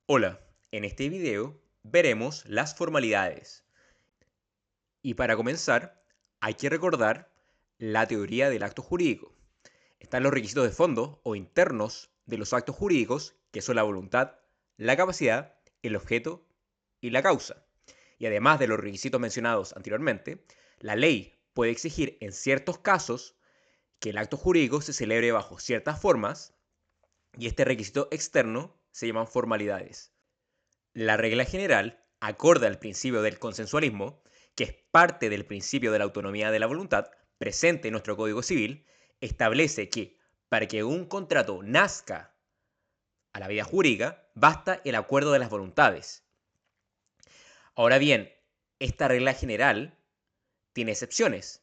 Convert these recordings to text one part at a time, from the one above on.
Hola, en este video veremos las formalidades. Y para comenzar, hay que recordar la teoría del acto jurídico. Están los requisitos de fondo o internos de los actos jurídicos, que son la voluntad, la capacidad, el objeto y la causa. Y además de los requisitos mencionados anteriormente, la ley puede exigir en ciertos casos que el acto jurídico se celebre bajo ciertas formas, y este requisito externo se llaman formalidades. La regla general, acorde al principio del consensualismo, que es parte del principio de la autonomía de la voluntad, presente en nuestro Código Civil, establece que para que un contrato nazca a la vida jurídica, basta el acuerdo de las voluntades. Ahora bien, esta regla general tiene excepciones.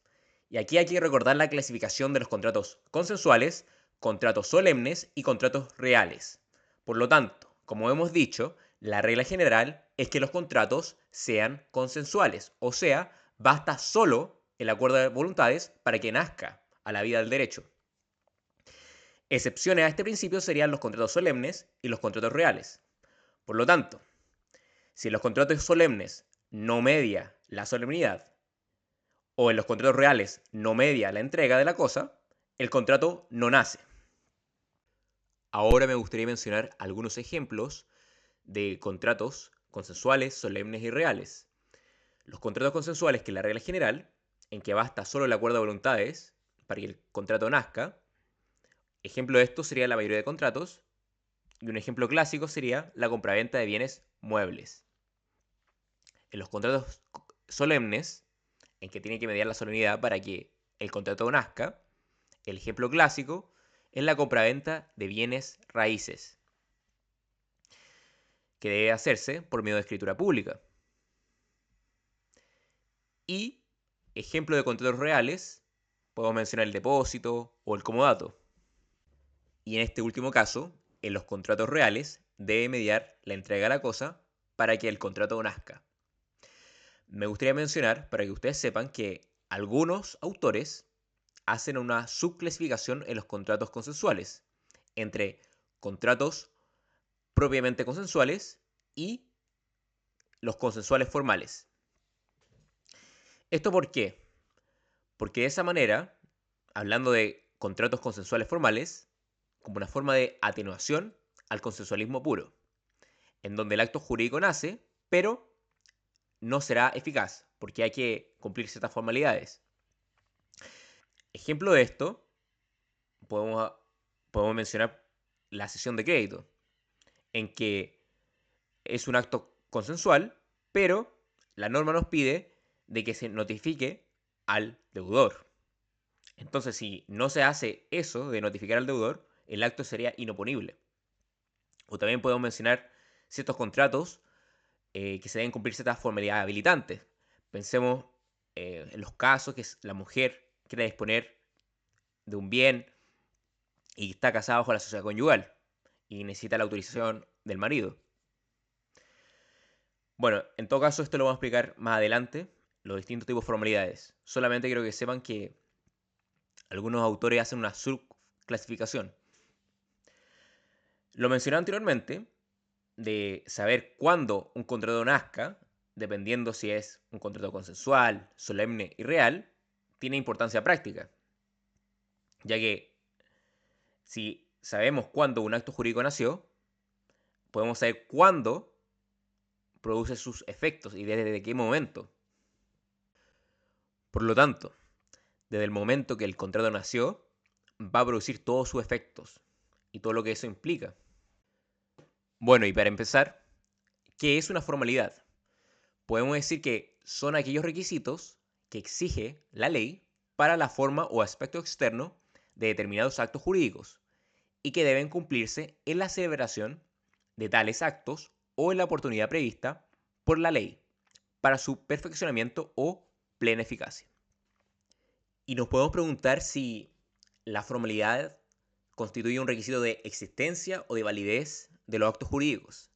Y aquí hay que recordar la clasificación de los contratos consensuales, contratos solemnes y contratos reales. Por lo tanto, como hemos dicho, la regla general es que los contratos sean consensuales, o sea, basta solo el acuerdo de voluntades para que nazca a la vida del derecho. Excepciones a este principio serían los contratos solemnes y los contratos reales. Por lo tanto, si en los contratos solemnes no media la solemnidad o en los contratos reales no media la entrega de la cosa, el contrato no nace. Ahora me gustaría mencionar algunos ejemplos de contratos consensuales, solemnes y reales. Los contratos consensuales, que es la regla general, en que basta solo el acuerdo de voluntades para que el contrato nazca. Ejemplo de esto sería la mayoría de contratos. Y un ejemplo clásico sería la compraventa de bienes muebles. En los contratos solemnes, en que tiene que mediar la solemnidad para que el contrato nazca, el ejemplo clásico es la compraventa de bienes raíces, que debe hacerse por medio de escritura pública. Y ejemplo de contratos reales, podemos mencionar el depósito o el comodato. Y en este último caso, en los contratos reales, debe mediar la entrega de la cosa para que el contrato nazca. Me gustaría mencionar, para que ustedes sepan, que algunos autores hacen una subclasificación en los contratos consensuales entre contratos propiamente consensuales y los consensuales formales. ¿Esto por qué? Porque de esa manera, hablando de contratos consensuales formales, como una forma de atenuación al consensualismo puro, en donde el acto jurídico nace, pero no será eficaz, porque hay que cumplir ciertas formalidades. Ejemplo de esto, podemos, podemos mencionar la cesión de crédito, en que es un acto consensual, pero la norma nos pide de que se notifique al deudor. Entonces, si no se hace eso de notificar al deudor, el acto sería inoponible. O también podemos mencionar ciertos contratos que se deben cumplir ciertas formalidades habilitantes. Pensemos en los casos que la mujer quiere disponer de un bien y está casada bajo la sociedad conyugal y necesita la autorización del marido. Bueno, en todo caso esto lo vamos a explicar más adelante, los distintos tipos de formalidades. Solamente quiero que sepan que algunos autores hacen una subclasificación. Lo mencioné anteriormente, de saber cuándo un contrato nazca, dependiendo si es un contrato consensual, solemne y real, tiene importancia práctica, ya que si sabemos cuándo un acto jurídico nació, podemos saber cuándo produce sus efectos y desde qué momento. Por lo tanto, desde el momento que el contrato nació, va a producir todos sus efectos y todo lo que eso implica. Bueno, y para empezar, ¿qué es una formalidad? Podemos decir que son aquellos requisitos que exige la ley para la forma o aspecto externo de determinados actos jurídicos y que deben cumplirse en la celebración de tales actos o en la oportunidad prevista por la ley para su perfeccionamiento o plena eficacia. Y nos podemos preguntar si la formalidad constituye un requisito de existencia o de validez de los actos jurídicos.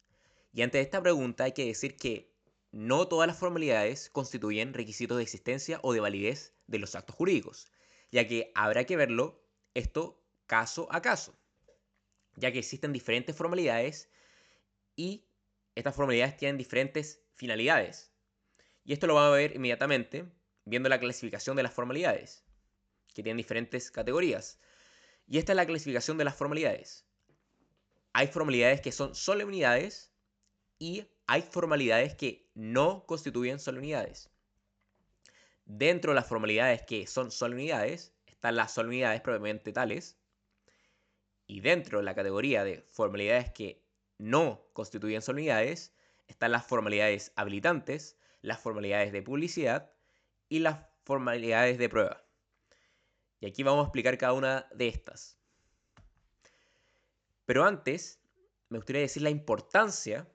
Y ante esta pregunta hay que decir que no todas las formalidades constituyen requisitos de existencia o de validez de los actos jurídicos, ya que habrá que verlo esto caso a caso, ya que existen diferentes formalidades y estas formalidades tienen diferentes finalidades. Y esto lo vamos a ver inmediatamente viendo la clasificación de las formalidades, que tienen diferentes categorías. Y esta es la clasificación de las formalidades. Hay formalidades que son solemnidades y hay formalidades que no constituyen solemnidades. Dentro de las formalidades que son solemnidades están las solemnidades propiamente tales. Y dentro de la categoría de formalidades que no constituyen solemnidades están las formalidades habilitantes, las formalidades de publicidad y las formalidades de prueba. Y aquí vamos a explicar cada una de estas. Pero antes, me gustaría decir la importancia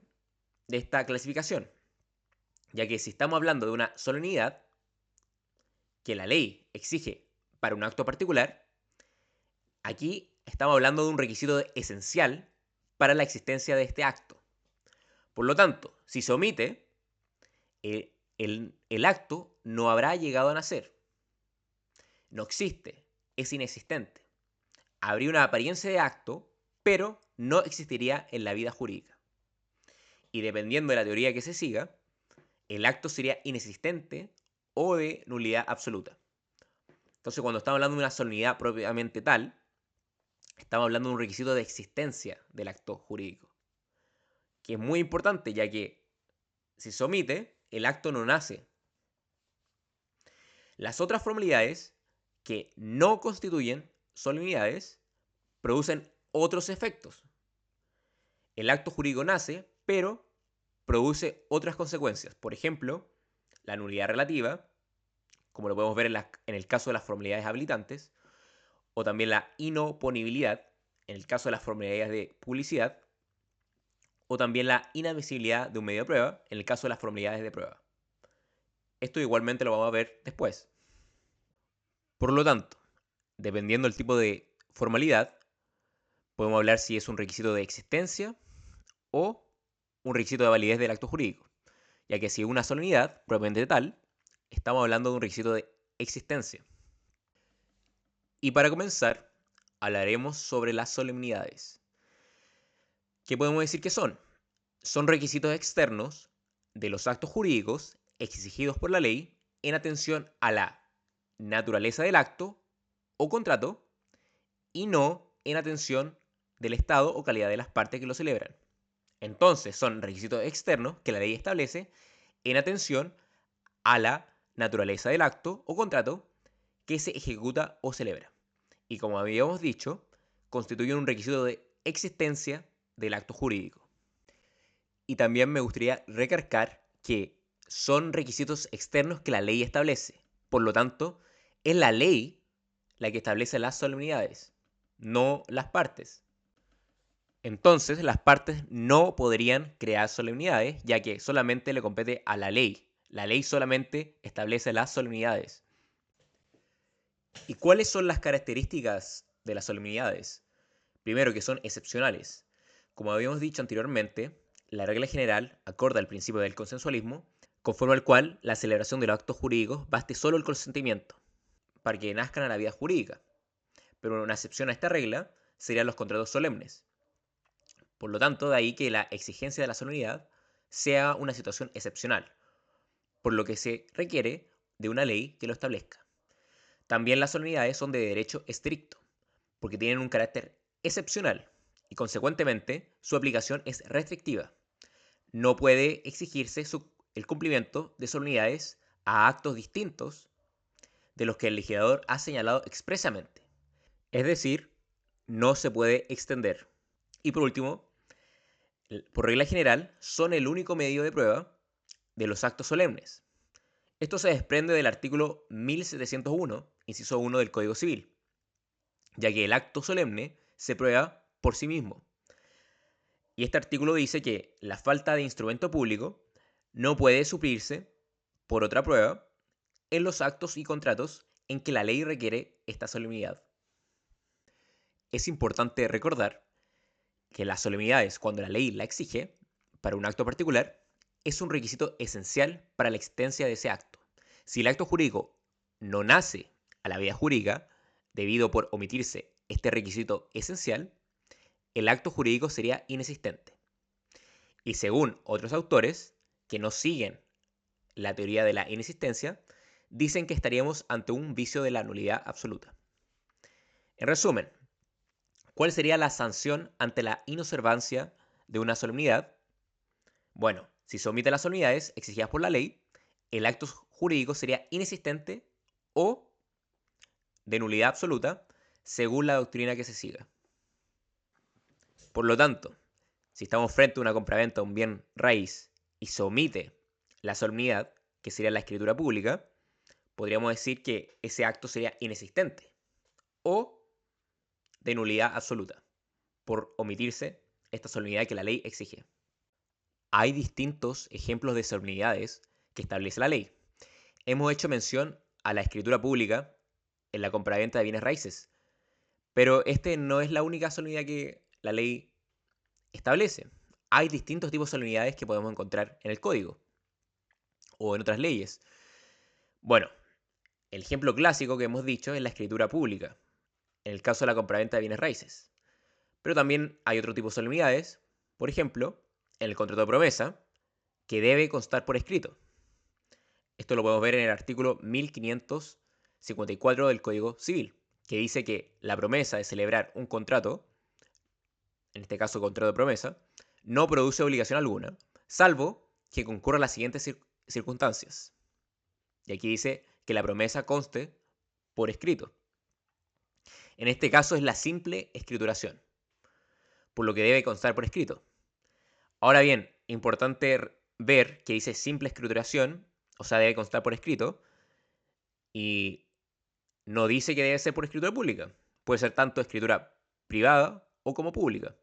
de esta clasificación, ya que si estamos hablando de una solemnidad que la ley exige para un acto particular, aquí estamos hablando de un requisito esencial para la existencia de este acto. Por lo tanto, si se omite, el acto no habrá llegado a nacer. No existe, es inexistente. Habría una apariencia de acto, pero no existiría en la vida jurídica. Y dependiendo de la teoría que se siga, el acto sería inexistente o de nulidad absoluta. Entonces, cuando estamos hablando de una solemnidad propiamente tal, estamos hablando de un requisito de existencia del acto jurídico, que es muy importante, ya que si se omite, el acto no nace. Las otras formalidades que no constituyen solemnidades producen otros efectos. El acto jurídico nace, pero produce otras consecuencias. Por ejemplo, la nulidad relativa, como lo podemos ver en el caso de las formalidades habilitantes, o también la inoponibilidad, en el caso de las formalidades de publicidad, o también la inadmisibilidad de un medio de prueba, en el caso de las formalidades de prueba. Esto igualmente lo vamos a ver después. Por lo tanto, dependiendo del tipo de formalidad, podemos hablar si es un requisito de existencia o un requisito de validez del acto jurídico, ya que si es una solemnidad propiamente tal, estamos hablando de un requisito de existencia. Y para comenzar, hablaremos sobre las solemnidades. ¿Qué podemos decir que son? Son requisitos externos de los actos jurídicos exigidos por la ley en atención a la naturaleza del acto o contrato y no en atención del estado o calidad de las partes que lo celebran. Entonces son requisitos externos que la ley establece en atención a la naturaleza del acto o contrato que se ejecuta o celebra. Y como habíamos dicho, constituyen un requisito de existencia del acto jurídico. Y también me gustaría recalcar que son requisitos externos que la ley establece. Por lo tanto, es la ley la que establece las solemnidades, no las partes. Entonces, las partes no podrían crear solemnidades, ya que solamente le compete a la ley. La ley solamente establece las solemnidades. ¿Y cuáles son las características de las solemnidades? Primero, que son excepcionales. Como habíamos dicho anteriormente, la regla general, acorde al principio del consensualismo, conforme al cual la celebración de los actos jurídicos baste solo el consentimiento, para que nazcan a la vida jurídica. Pero una excepción a esta regla serían los contratos solemnes. Por lo tanto, de ahí que la exigencia de la solemnidad sea una situación excepcional, por lo que se requiere de una ley que lo establezca. También las solemnidades son de derecho estricto, porque tienen un carácter excepcional y consecuentemente su aplicación es restrictiva. No puede exigirse el cumplimiento de solemnidades a actos distintos de los que el legislador ha señalado expresamente. Es decir, no se puede extender. Y por último, por regla general, son el único medio de prueba de los actos solemnes. Esto se desprende del artículo 1701, inciso 1 del Código Civil, ya que el acto solemne se prueba por sí mismo. Y este artículo dice que la falta de instrumento público no puede suplirse por otra prueba en los actos y contratos en que la ley requiere esta solemnidad. Es importante recordar que las solemnidades, cuando la ley la exige para un acto particular, es un requisito esencial para la existencia de ese acto. Si el acto jurídico no nace a la vida jurídica, debido por omitirse este requisito esencial, el acto jurídico sería inexistente. Y según otros autores, que no siguen la teoría de la inexistencia, dicen que estaríamos ante un vicio de la nulidad absoluta. En resumen, ¿cuál sería la sanción ante la inobservancia de una solemnidad? Bueno, si se omiten las solemnidades exigidas por la ley, el acto jurídico sería inexistente o de nulidad absoluta, según la doctrina que se siga. Por lo tanto, si estamos frente a una compraventa de un bien raíz y se omite la solemnidad, que sería la escritura pública, podríamos decir que ese acto sería inexistente o de nulidad absoluta, por omitirse esta solemnidad que la ley exige. Hay distintos ejemplos de solemnidades que establece la ley. Hemos hecho mención a la escritura pública en la compraventa de bienes raíces, pero este no es la única solemnidad que la ley establece. Hay distintos tipos de solemnidades que podemos encontrar en el código o en otras leyes. Bueno, el ejemplo clásico que hemos dicho es la escritura pública, en el caso de la compraventa de bienes raíces. Pero también hay otro tipo de solemnidades, por ejemplo, en el contrato de promesa, que debe constar por escrito. Esto lo podemos ver en el artículo 1554 del Código Civil, que dice que la promesa de celebrar un contrato, en este caso contrato de promesa, no produce obligación alguna, salvo que concurran las siguientes circunstancias. Y aquí dice que la promesa conste por escrito. En este caso es la simple escrituración, por lo que debe constar por escrito. Ahora bien, importante ver que dice simple escrituración, o sea, debe constar por escrito, y no dice que debe ser por escritura pública. Puede ser tanto escritura privada o como pública.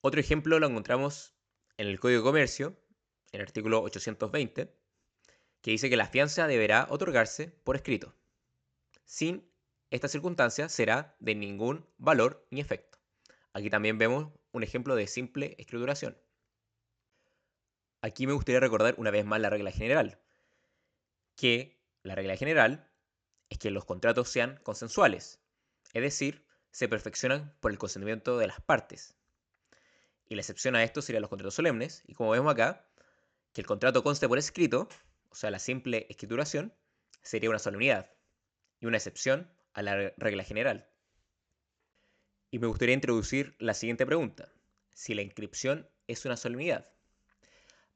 Otro ejemplo lo encontramos en el Código de Comercio, en el artículo 820, que dice que la fianza deberá otorgarse por escrito. Sin esta circunstancia será de ningún valor ni efecto. Aquí también vemos un ejemplo de simple escrituración. Aquí me gustaría recordar una vez más la regla general, que la regla general es que los contratos sean consensuales, es decir, se perfeccionan por el consentimiento de las partes. Y la excepción a esto serían los contratos solemnes, y como vemos acá, que el contrato conste por escrito, o sea, la simple escrituración, sería una solemnidad, y una excepción a la regla general. Y me gustaría introducir la siguiente pregunta: si la inscripción es una solemnidad.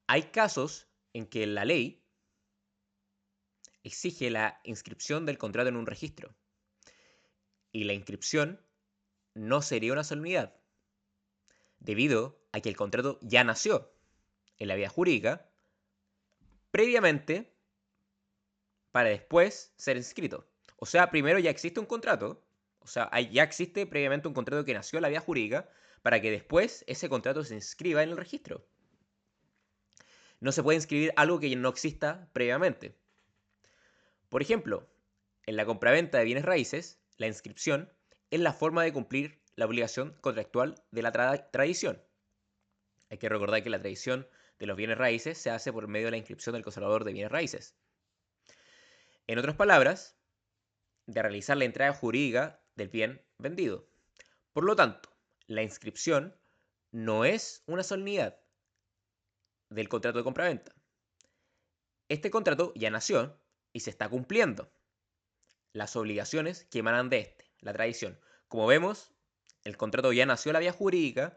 Hay casos en que la ley exige la inscripción del contrato en un registro, y la inscripción no sería una solemnidad, debido a que el contrato ya nació en la vía jurídica previamente para después ser inscrito. O sea, primero ya existe un contrato, o sea, ya existe previamente un contrato que nació en la vía jurídica para que después ese contrato se inscriba en el registro. No se puede inscribir algo que no exista previamente. Por ejemplo, en la compraventa de bienes raíces, la inscripción es la forma de cumplir la obligación contractual de la tradición. Hay que recordar que la tradición de los bienes raíces se hace por medio de la inscripción del conservador de bienes raíces. En otras palabras, de realizar la entrada jurídica del bien vendido. Por lo tanto, la inscripción no es una solemnidad del contrato de compraventa. Este contrato ya nació y se está cumpliendo las obligaciones que emanan de este, la tradición. Como vemos, el contrato ya nació en la vía jurídica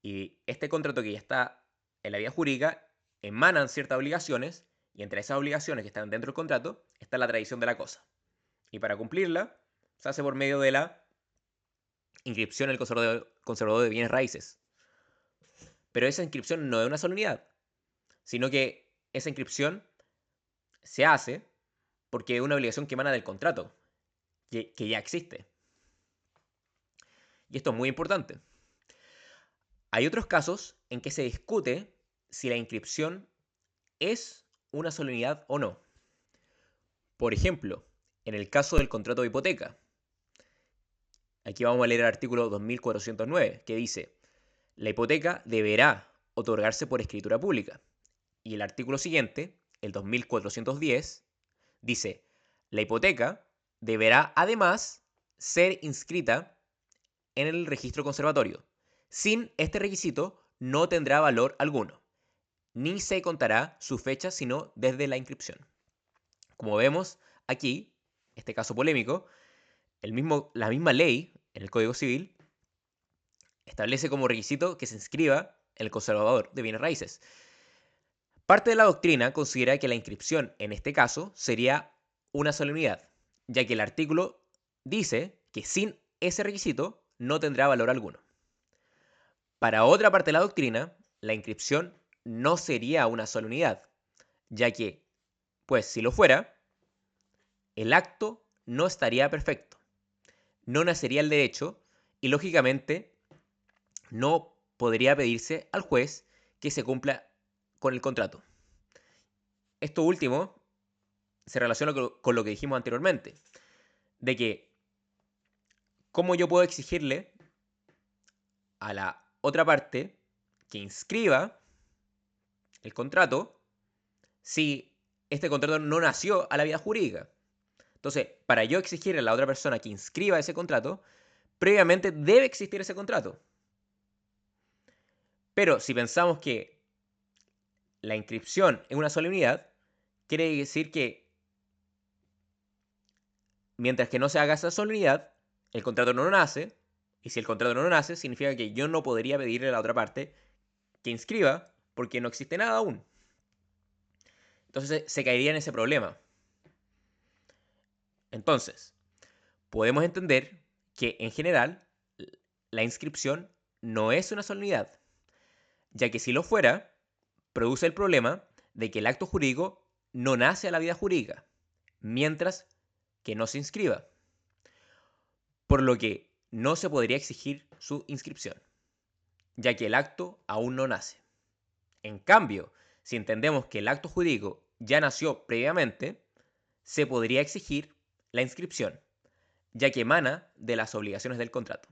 y este contrato que ya está en la vía jurídica emanan ciertas obligaciones y entre esas obligaciones que están dentro del contrato está la tradición de la cosa. Y para cumplirla se hace por medio de la inscripción en el conservador de bienes raíces. Pero esa inscripción no es una solemnidad, sino que esa inscripción se hace porque es una obligación que emana del contrato, que ya existe. Y esto es muy importante. Hay otros casos en que se discute si la inscripción es una solemnidad o no. Por ejemplo, en el caso del contrato de hipoteca. Aquí vamos a leer el artículo 2409, que dice: la hipoteca deberá otorgarse por escritura pública. Y el artículo siguiente, el 2410, dice: la hipoteca deberá además ser inscrita en el registro conservatorio. Sin este requisito no tendrá valor alguno, ni se contará su fecha sino desde la inscripción. Como vemos aquí, este caso polémico, la misma ley en el Código Civil establece como requisito que se inscriba en el conservador de bienes raíces. Parte de la doctrina considera que la inscripción en este caso sería una solemnidad, ya que el artículo dice que sin ese requisito no tendrá valor alguno. Para otra parte de la doctrina, la inscripción no sería una solemnidad, ya que, pues si lo fuera, el acto no estaría perfecto, no nacería el derecho y lógicamente no podría pedirse al juez que se cumpla con el contrato. Esto último se relaciona con lo que dijimos anteriormente, de que cómo yo puedo exigirle a la otra parte que inscriba el contrato si este contrato no nació a la vida jurídica. Entonces, para yo exigirle a la otra persona que inscriba ese contrato, previamente debe existir ese contrato. Pero si pensamos que la inscripción es una solemnidad, quiere decir que mientras que no se haga esa solemnidad, el contrato no nace, y si el contrato no nace, significa que yo no podría pedirle a la otra parte que inscriba, porque no existe nada aún. Entonces se caería en ese problema. Entonces, podemos entender que en general la inscripción no es una solemnidad, ya que si lo fuera, produce el problema de que el acto jurídico no nace a la vida jurídica, mientras que no se inscriba, por lo que no se podría exigir su inscripción, ya que el acto aún no nace. En cambio, si entendemos que el acto jurídico ya nació previamente, se podría exigir la inscripción, ya que emana de las obligaciones del contrato.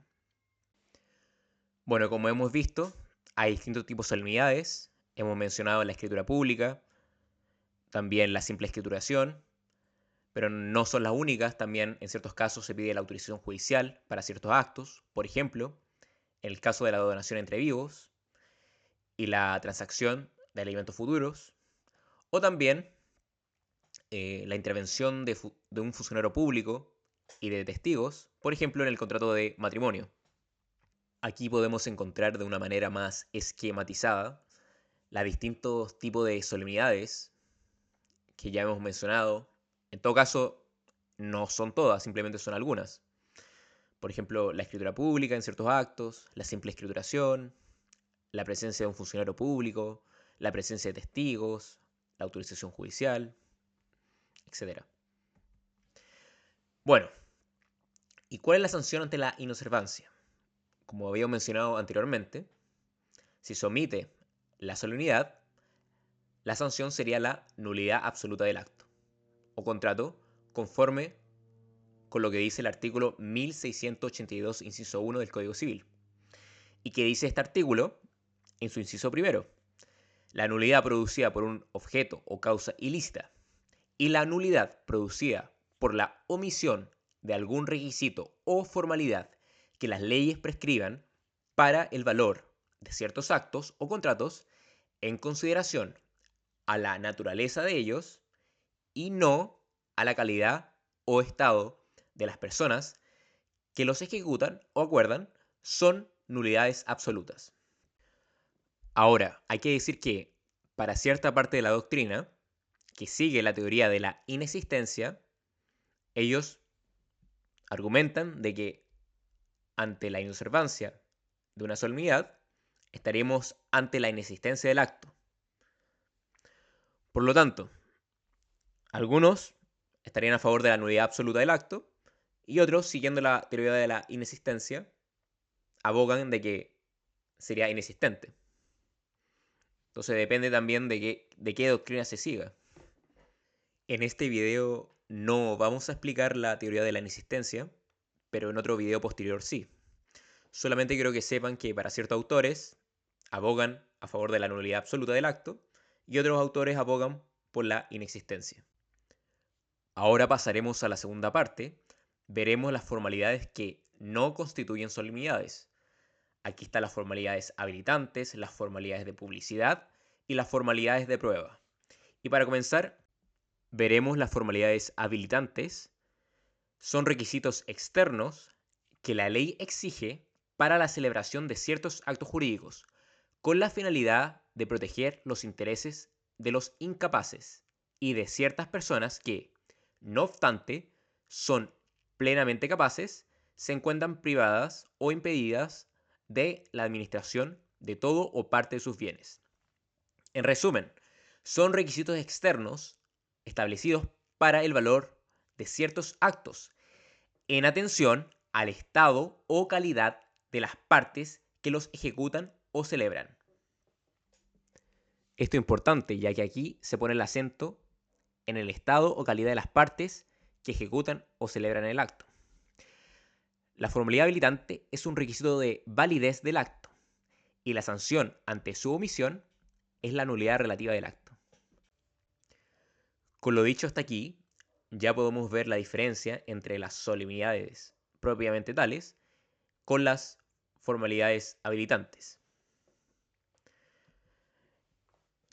Bueno, como hemos visto, hay distintos tipos de solemnidades. Hemos mencionado la escritura pública, también la simple escrituración, pero no son las únicas. También en ciertos casos se pide la autorización judicial para ciertos actos. Por ejemplo, en el caso de la donación entre vivos y la transacción de alimentos futuros. O también la intervención de un funcionario público y de testigos, por ejemplo, en el contrato de matrimonio. Aquí podemos encontrar de una manera más esquematizada los distintos tipos de solemnidades que ya hemos mencionado. En todo caso, no son todas, simplemente son algunas. Por ejemplo, la escritura pública en ciertos actos, la simple escrituración, la presencia de un funcionario público, la presencia de testigos, la autorización judicial, etc. Bueno, ¿y cuál es la sanción ante la inobservancia? Como habíamos mencionado anteriormente, si se omite la solemnidad, la sanción sería la nulidad absoluta del acto o contrato, conforme con lo que dice el artículo 1682, inciso 1 del Código Civil. ¿Y qué dice este artículo? En su inciso primero, la nulidad producida por un objeto o causa ilícita y la nulidad producida por la omisión de algún requisito o formalidad que las leyes prescriban para el valor de ciertos actos o contratos en consideración a la naturaleza de ellos y no a la calidad o estado de las personas que los ejecutan o acuerdan, son nulidades absolutas. Ahora, hay que decir que para cierta parte de la doctrina, que sigue la teoría de la inexistencia, ellos argumentan de que ante la inobservancia de una solemnidad, estaríamos ante la inexistencia del acto. Por lo tanto, algunos estarían a favor de la nulidad absoluta del acto y otros, siguiendo la teoría de la inexistencia, abogan de que sería inexistente. Entonces depende también de qué doctrina se siga. En este video no vamos a explicar la teoría de la inexistencia, pero en otro video posterior sí. Solamente quiero que sepan que para ciertos autores abogan a favor de la nulidad absoluta del acto y otros autores abogan por la inexistencia. Ahora pasaremos a la segunda parte. Veremos las formalidades que no constituyen solemnidades. Aquí están las formalidades habilitantes, las formalidades de publicidad y las formalidades de prueba. Y para comenzar, veremos las formalidades habilitantes. Son requisitos externos que la ley exige para la celebración de ciertos actos jurídicos, con la finalidad de proteger los intereses de los incapaces y de ciertas personas que, no obstante, son plenamente capaces, se encuentran privadas o impedidas de la administración de todo o parte de sus bienes. En resumen, son requisitos externos establecidos para el valor de ciertos actos en atención al estado o calidad de las partes que los ejecutan o celebran. Esto es importante, ya que aquí se pone el acento en el estado o calidad de las partes que ejecutan o celebran el acto. La formalidad habilitante es un requisito de validez del acto y la sanción ante su omisión es la nulidad relativa del acto. Con lo dicho hasta aquí, ya podemos ver la diferencia entre las solemnidades propiamente tales con las formalidades habilitantes.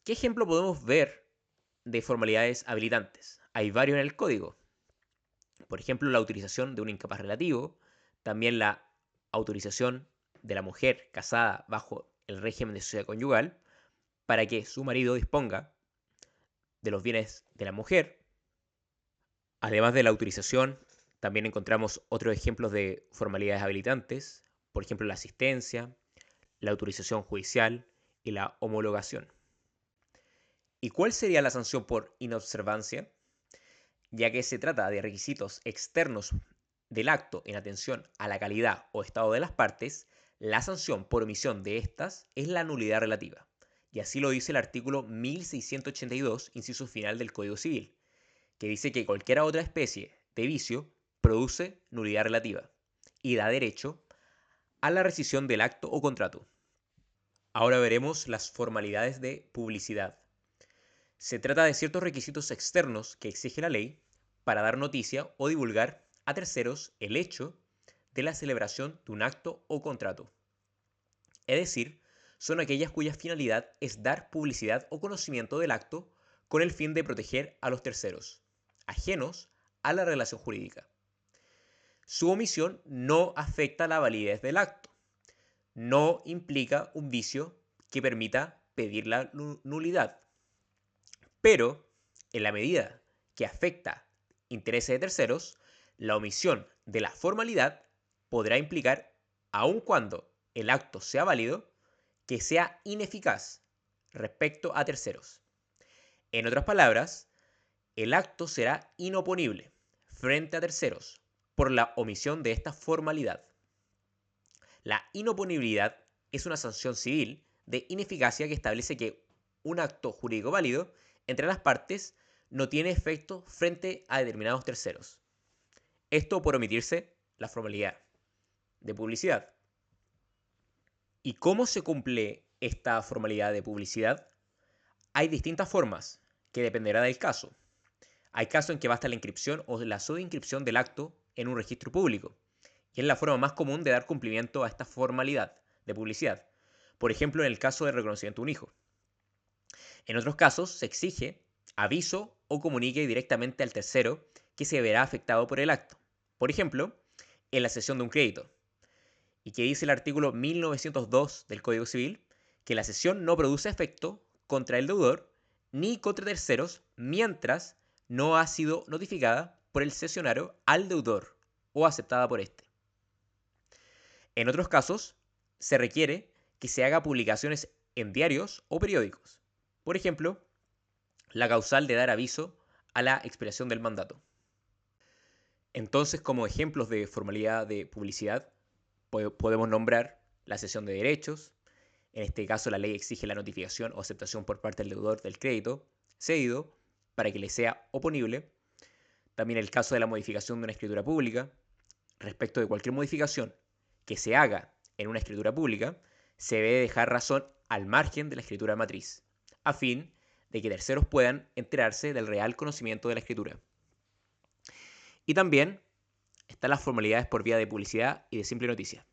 ¿Qué ejemplo podemos ver de formalidades habilitantes? Hay varios en el código. Por ejemplo, la autorización de un incapaz relativo, también la autorización de la mujer casada bajo el régimen de sociedad conyugal para que su marido disponga de los bienes de la mujer. Además de la autorización, también encontramos otros ejemplos de formalidades habilitantes, por ejemplo, la asistencia, la autorización judicial y la homologación. ¿Y cuál sería la sanción por inobservancia? Ya que se trata de requisitos externos del acto en atención a la calidad o estado de las partes, la sanción por omisión de estas es la nulidad relativa. Y así lo dice el artículo 1682, inciso final del Código Civil, que dice que cualquier otra especie de vicio produce nulidad relativa y da derecho a la rescisión del acto o contrato. Ahora veremos las formalidades de publicidad. Se trata de ciertos requisitos externos que exige la ley para dar noticia o divulgar a terceros el hecho de la celebración de un acto o contrato. Es decir, son aquellas cuya finalidad es dar publicidad o conocimiento del acto con el fin de proteger a los terceros, ajenos a la relación jurídica. Su omisión no afecta la validez del acto, no implica un vicio que permita pedir la nulidad, pero en la medida que afecta intereses de terceros, la omisión de la formalidad podrá implicar, aun cuando el acto sea válido, que sea ineficaz respecto a terceros. En otras palabras, el acto será inoponible frente a terceros por la omisión de esta formalidad. La inoponibilidad es una sanción civil de ineficacia que establece que un acto jurídico válido entre las partes no tiene efecto frente a determinados terceros. Esto por omitirse la formalidad de publicidad. ¿Y cómo se cumple esta formalidad de publicidad? Hay distintas formas, que dependerá del caso. Hay casos en que basta la inscripción o la subinscripción del acto en un registro público, y es la forma más común de dar cumplimiento a esta formalidad de publicidad. Por ejemplo, en el caso del reconocimiento de un hijo. En otros casos, se exige aviso o comunique directamente al tercero que se verá afectado por el acto. Por ejemplo, en la cesión de un crédito. Y que dice el artículo 1902 del Código Civil que la cesión no produce efecto contra el deudor ni contra terceros mientras no ha sido notificada por el cesionario al deudor o aceptada por éste. En otros casos, se requiere que se haga publicaciones en diarios o periódicos. Por ejemplo, la causal de dar aviso a la expiración del mandato. Entonces, como ejemplos de formalidad de publicidad, podemos nombrar la cesión de derechos. En este caso, la ley exige la notificación o aceptación por parte del deudor del crédito cedido para que le sea oponible. También el caso de la modificación de una escritura pública. Respecto de cualquier modificación que se haga en una escritura pública, se debe dejar razón al margen de la escritura matriz, a fin de que terceros puedan enterarse del real conocimiento de la escritura. Y también están las formalidades por vía de publicidad y de simple noticia.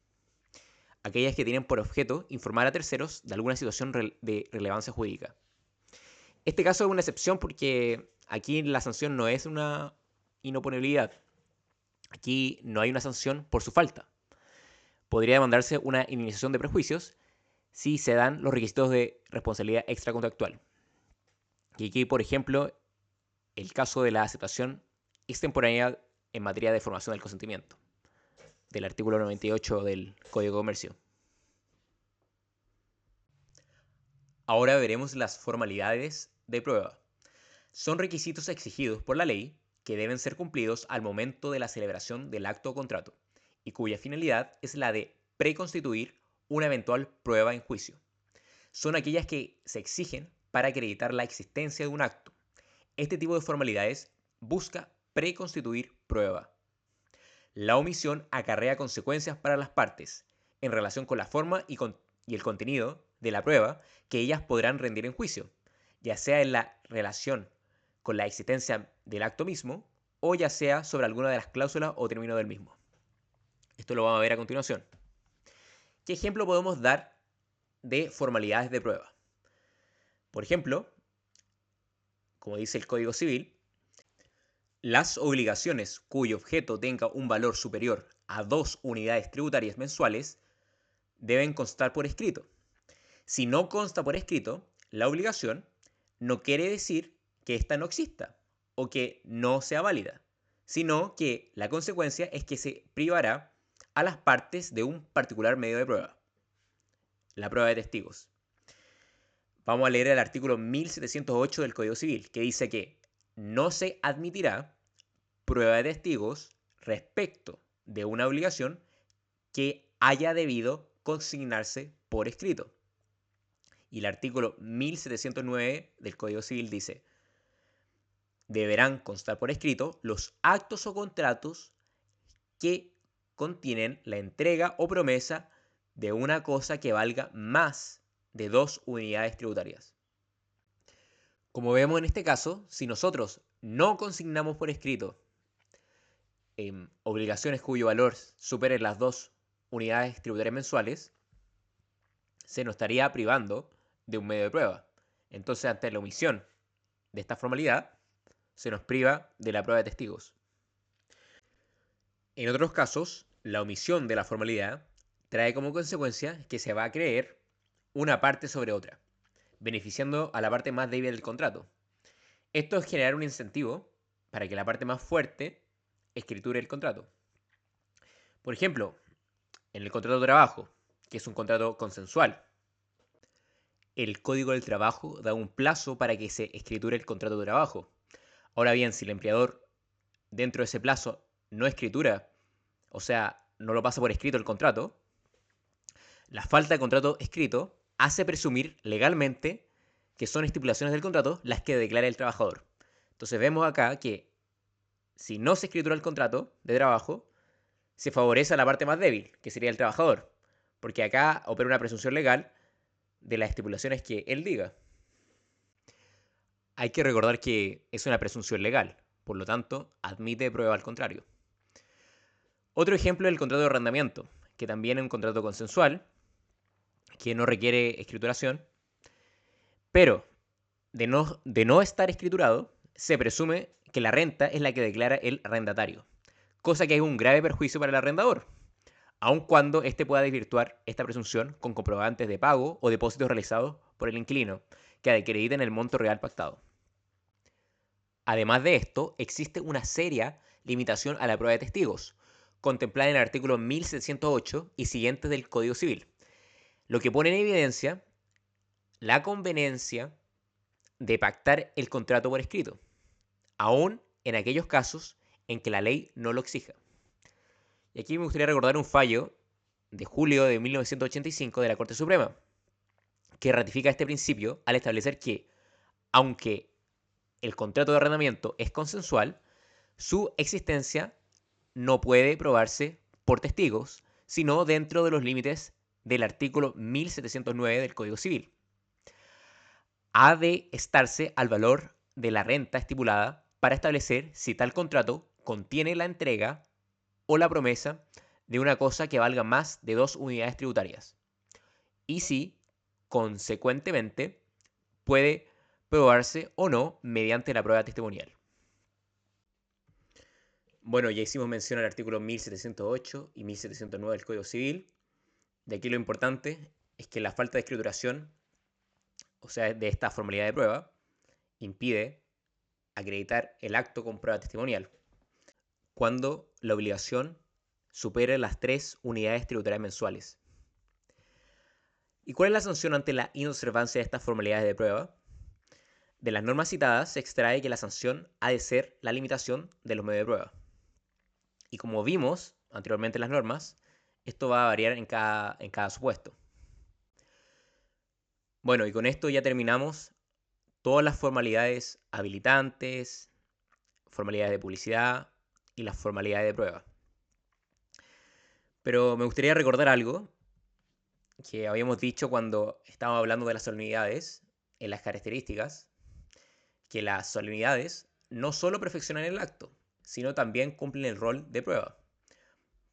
aquellas que tienen por objeto informar a terceros de alguna situación de relevancia jurídica. Este caso es una excepción porque aquí la sanción no es una inoponibilidad. Aquí no hay una sanción por su falta. Podría demandarse una indemnización de perjuicios si se dan los requisitos de responsabilidad extracontractual. Y aquí, por ejemplo, el caso de la aceptación extemporánea en materia de formación del consentimiento, del artículo 98 del Código de Comercio. Ahora veremos las formalidades de prueba. Son requisitos exigidos por la ley que deben ser cumplidos al momento de la celebración del acto o contrato y cuya finalidad es la de preconstituir una eventual prueba en juicio. Son aquellas que se exigen para acreditar la existencia de un acto. Este tipo de formalidades busca preconstituir prueba. La omisión acarrea consecuencias para las partes en relación con la forma y el contenido de la prueba que ellas podrán rendir en juicio, ya sea en la relación con la existencia del acto mismo o ya sea sobre alguna de las cláusulas o términos del mismo. Esto lo vamos a ver a continuación. ¿Qué ejemplo podemos dar de formalidades de prueba? Por ejemplo, como dice el Código Civil, las obligaciones cuyo objeto tenga un valor superior a 2 unidades tributarias mensuales deben constar por escrito. Si no consta por escrito, la obligación no quiere decir que ésta no exista o que no sea válida, sino que la consecuencia es que se privará a las partes de un particular medio de prueba, la prueba de testigos. Vamos a leer el artículo 1708 del Código Civil, que dice que no se admitirá prueba de testigos respecto de una obligación que haya debido consignarse por escrito. Y el artículo 1709 del Código Civil dice: deberán constar por escrito los actos o contratos que contienen la entrega o promesa de una cosa que valga más de 2 unidades tributarias. Como vemos en este caso, si nosotros no consignamos por escrito obligaciones cuyo valor supere las 2 unidades tributarias mensuales, se nos estaría privando de un medio de prueba. Entonces, ante la omisión de esta formalidad, se nos priva de la prueba de testigos. En otros casos, la omisión de la formalidad trae como consecuencia que se va a creer una parte sobre otra, beneficiando a la parte más débil del contrato. Esto es generar un incentivo para que la parte más fuerte escriture el contrato. Por ejemplo, en el contrato de trabajo, que es un contrato consensual, el Código del Trabajo da un plazo para que se escriture el contrato de trabajo. Ahora bien, si el empleador dentro de ese plazo no escritura, o sea, no lo pasa por escrito el contrato, la falta de contrato escrito hace presumir legalmente que son estipulaciones del contrato las que declara el trabajador. Entonces vemos acá que si no se escritura el contrato de trabajo, se favorece a la parte más débil, que sería el trabajador, porque acá opera una presunción legal de las estipulaciones que él diga. Hay que recordar que es una presunción legal, por lo tanto, admite prueba al contrario. Otro ejemplo es el contrato de arrendamiento, que también es un contrato consensual, que no requiere escrituración, pero de no estar escriturado, se presume que la renta es la que declara el arrendatario, cosa que es un grave perjuicio para el arrendador, aun cuando éste pueda desvirtuar esta presunción con comprobantes de pago o depósitos realizados por el inquilino, que acrediten el monto real pactado. Además de esto, existe una seria limitación a la prueba de testigos, contemplada en el artículo 1708 y siguientes del Código Civil, lo que pone en evidencia la conveniencia de pactar el contrato por escrito, aún en aquellos casos en que la ley no lo exija. Y aquí me gustaría recordar un fallo de julio de 1985 de la Corte Suprema, que ratifica este principio al establecer que, aunque el contrato de arrendamiento es consensual, su existencia no puede probarse por testigos, sino dentro de los límites del artículo 1709 del Código Civil. Ha de estarse al valor de la renta estipulada para establecer si tal contrato contiene la entrega o la promesa de una cosa que valga más de 2 unidades tributarias. Y si, consecuentemente, puede probarse o no mediante la prueba testimonial. Bueno, ya hicimos mención al artículo 1708 y 1709 del Código Civil. De aquí lo importante es que la falta de escrituración, o sea, de esta formalidad de prueba, impide acreditar el acto con prueba testimonial cuando la obligación supere las 3 unidades tributarias mensuales. ¿Y cuál es la sanción ante la inobservancia de estas formalidades de prueba? De las normas citadas se extrae que la sanción ha de ser la limitación de los medios de prueba. Y como vimos anteriormente en las normas, esto va a variar en cada supuesto. Bueno, y con esto ya terminamos todas las formalidades habilitantes, formalidades de publicidad y las formalidades de prueba. Pero me gustaría recordar algo que habíamos dicho cuando estábamos hablando de las solemnidades en las características, que las solemnidades no solo perfeccionan el acto, sino también cumplen el rol de prueba,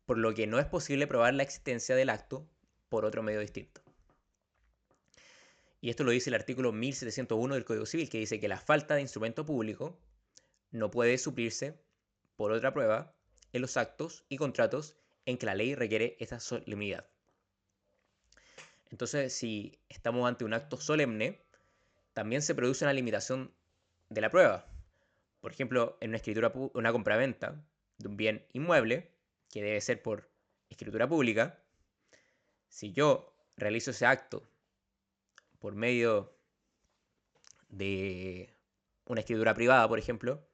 por lo que no es posible probar la existencia del acto por otro medio distinto. Y esto lo dice el artículo 1701 del Código Civil, que dice que la falta de instrumento público no puede suplirse por otra prueba en los actos y contratos en que la ley requiere esta solemnidad. Entonces, si estamos ante un acto solemne, también se produce una limitación de la prueba. Por ejemplo, en una compraventa de un bien inmueble, que debe ser por escritura pública, si yo realizo ese acto por medio de una escritura privada, por ejemplo,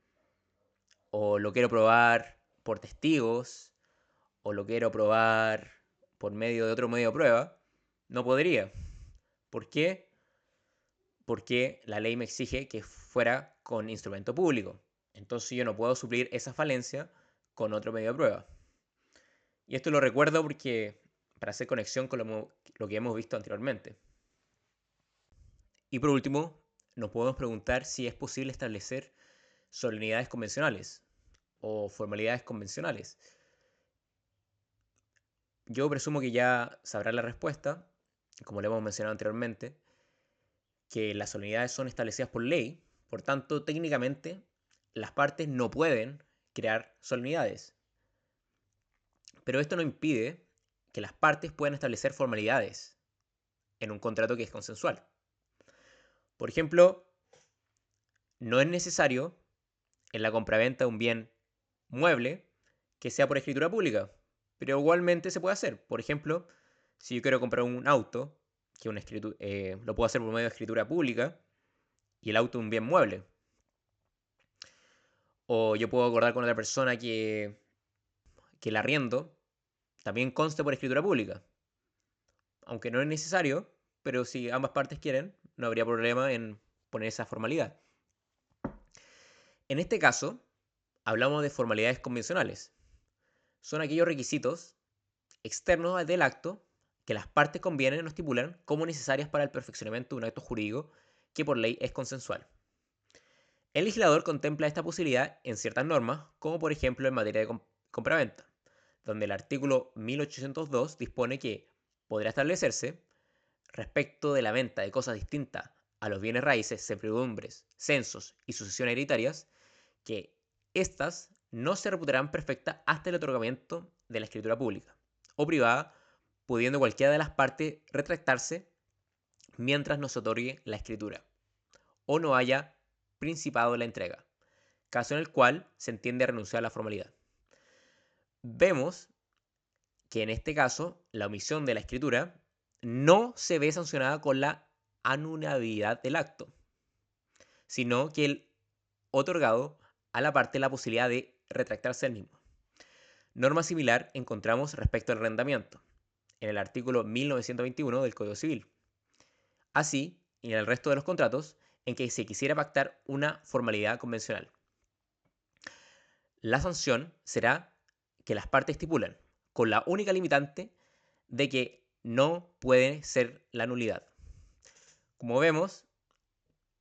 o lo quiero probar por testigos, o lo quiero probar por medio de otro medio de prueba, no podría. ¿Por qué? Porque la ley me exige que fuera con instrumento público. Entonces yo no puedo suplir esa falencia con otro medio de prueba. Y esto lo recuerdo porque para hacer conexión con lo que hemos visto anteriormente. Y por último, nos podemos preguntar si es posible establecer solemnidades convencionales o formalidades convencionales. Yo presumo que ya sabrán la respuesta, como le hemos mencionado anteriormente, que las solemnidades son establecidas por ley, por tanto, técnicamente, las partes no pueden crear solemnidades. Pero esto no impide que las partes puedan establecer formalidades en un contrato que es consensual. Por ejemplo, no es necesario en la compraventa de un bien mueble que sea por escritura pública, pero igualmente se puede hacer. Por ejemplo, si yo quiero comprar un auto, que lo puedo hacer por medio de escritura pública, y el auto es un bien mueble. O yo puedo acordar con otra persona que el arriendo también conste por escritura pública. Aunque no es necesario, pero si ambas partes quieren, no habría problema en poner esa formalidad. En este caso, hablamos de formalidades convencionales. Son aquellos requisitos externos del acto que las partes convienen o estipulan como necesarias para el perfeccionamiento de un acto jurídico que por ley es consensual. El legislador contempla esta posibilidad en ciertas normas, como por ejemplo en materia de compraventa, donde el artículo 1802 dispone que podrá establecerse, respecto de la venta de cosas distintas a los bienes raíces, servidumbres, censos y sucesiones hereditarias, que éstas no se reputarán perfectas hasta el otorgamiento de la escritura pública o privada, pudiendo cualquiera de las partes retractarse mientras no se otorgue la escritura o no haya principado de la entrega, caso en el cual se entiende a renunciar a la formalidad. Vemos que en este caso la omisión de la escritura no se ve sancionada con la anulabilidad del acto, sino que el otorgado a la parte la posibilidad de retractarse del mismo. Norma similar encontramos respecto al arrendamiento, en el artículo 1921 del Código Civil. Así, y en el resto de los contratos en que se quisiera pactar una formalidad convencional. La sanción será que las partes estipulan, con la única limitante de que no puede ser la nulidad. Como vemos,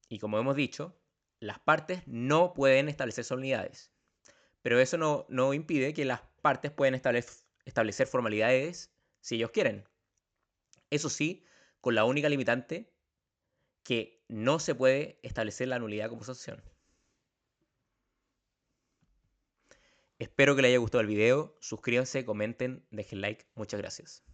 y como hemos dicho, las partes no pueden establecer solemnidades, pero eso no impide que las partes pueden establecer formalidades si ellos quieren. Eso sí, con la única limitante que no se puede establecer la nulidad como asociación. Espero que les haya gustado el video, suscríbanse, comenten, dejen like, muchas gracias.